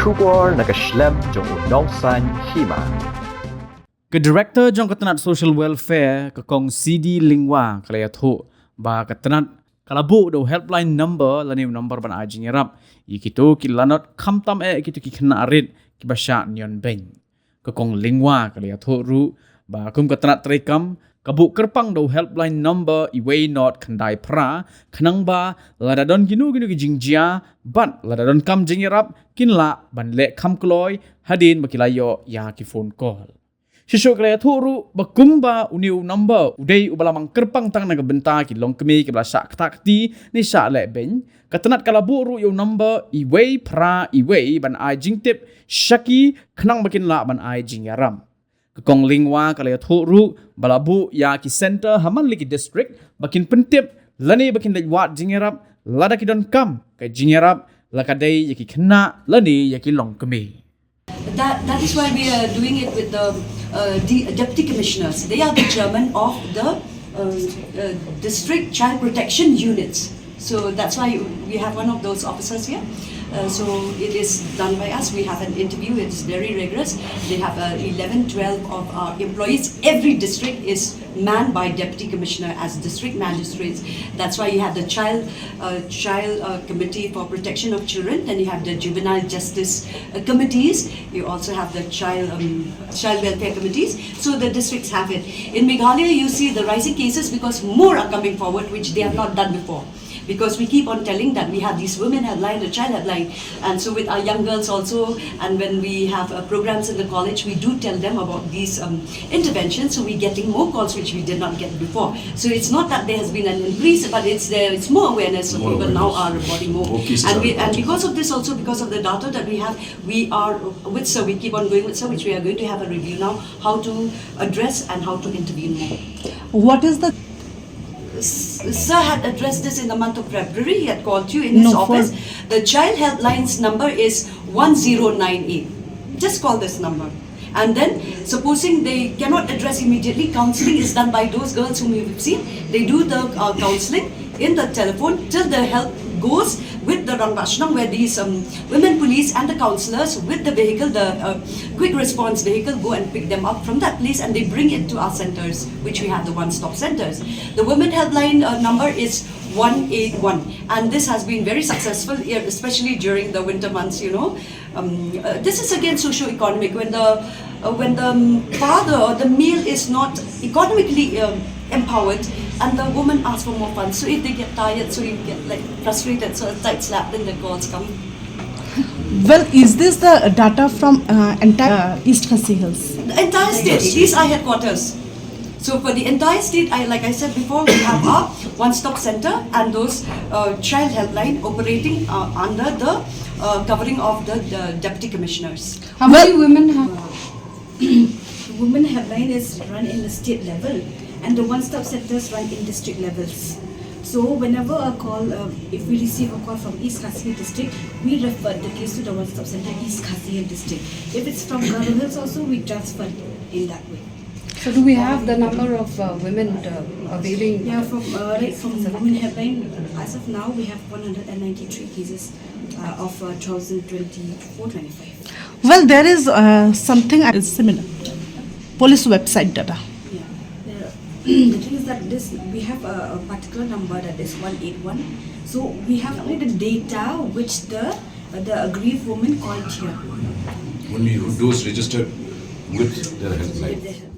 Shubor nakaslem jong unongsan Hima. Ke director jong ketenat social welfare ke kong CD Lingwa kalaya thu ba ketenat kalabu do helpline number lani number ban Jingïarap ikitu kilanot kamtam kitu ki Khynnah arit ki basha Ñioh Beiñ ke kong Lingwa kalaya thu ru ba kum ketenat trekam kabu kerpang do helpline number iway not kandai pra khnang ba ladadon ginu ki Jingïarap bat ladadon kam Jingïarap kinla ban le kam kloy hadin bakilayo ya ki phone call Shisho kaya thuru bakumba uniu number udai ubalamang kerpang tang naga benta ki Longkmie ki bala Shah takti ni Shah le Beiñ katanat kalaburu yu number iway pra iway ban ai jingtip shaki khnang bakin la ban ai Jingïarap kekong Lingwa kalaya thuru balabu ya ki center haman liki district bakin pentip lani bakin lewat Jingïarap lada ki don kam ke Jingïarap lakadai yaki Khynnah lani yaki Longkmie. That is why we are doing it with the deputy commissioners. They are the chairman of the district child protection units. So that's why we have one of those officers here. So it is done by us. We have an interview. It's very rigorous. They have 11, 12 of our employees. Every district is manned by deputy commissioner as district magistrates. That's why you have the child committee for protection of children. Then you have the juvenile justice committees. You also have the child welfare committees. So the districts have it. In Meghalaya, you see the rising cases because more are coming forward, which they have not done before. Because we keep on telling that we have these women headline, the child headline, and so with our young girls also, and when we have programs in the college, we do tell them about these interventions, so we're getting more calls which we did not get before. So it's not that there has been an increase, but it's more awareness, so people now are reporting more. And because of this also, because of the data that we have, we are with Sir, we keep on going with Sir, which we are going to have a review now, how to address and how to intervene more. What is the Sir had addressed this in the month of February. He had called you in his office. The child helpline's number is 1098. Just call this number. And then, supposing they cannot address immediately, counseling is done by those girls whom you've seen. They do the counseling in the telephone till the help goes with the Rangashnam, where these women police and the counsellors with the vehicle, the quick response vehicle, go and pick them up from that place and they bring it to our centres, which we have the one-stop centres. The women helpline number is 181, and this has been very successful, especially during the winter months. You know, this is again socio-economic. When the father or the male is not economically empowered, and the woman asks for more funds. So if they get tired, so you get like frustrated, so a tight slap, then the calls come. Well, is this the data from entire East Khasi Hills? The entire state. These are headquarters. So for the entire state, like I said before, we have our one-stop center and those child helpline operating under the covering of the deputy commissioners. How many women have? The women helpline is run in the state level, and the one-stop centers run in district levels. So whenever a call, if we receive a call from East Khasi district, we refer the case to the one-stop center East Khasi district. If it's from Garo Hills also, we transfer in that way. So do we have the number of women availing? Yeah, from the women helpline, as of now we have 193 cases of 2024-25. Well, there is something similar. Police website data. The thing is that we have a particular number that is 181. So we have only the data which the aggrieved woman called here. Only those registered with their helpline.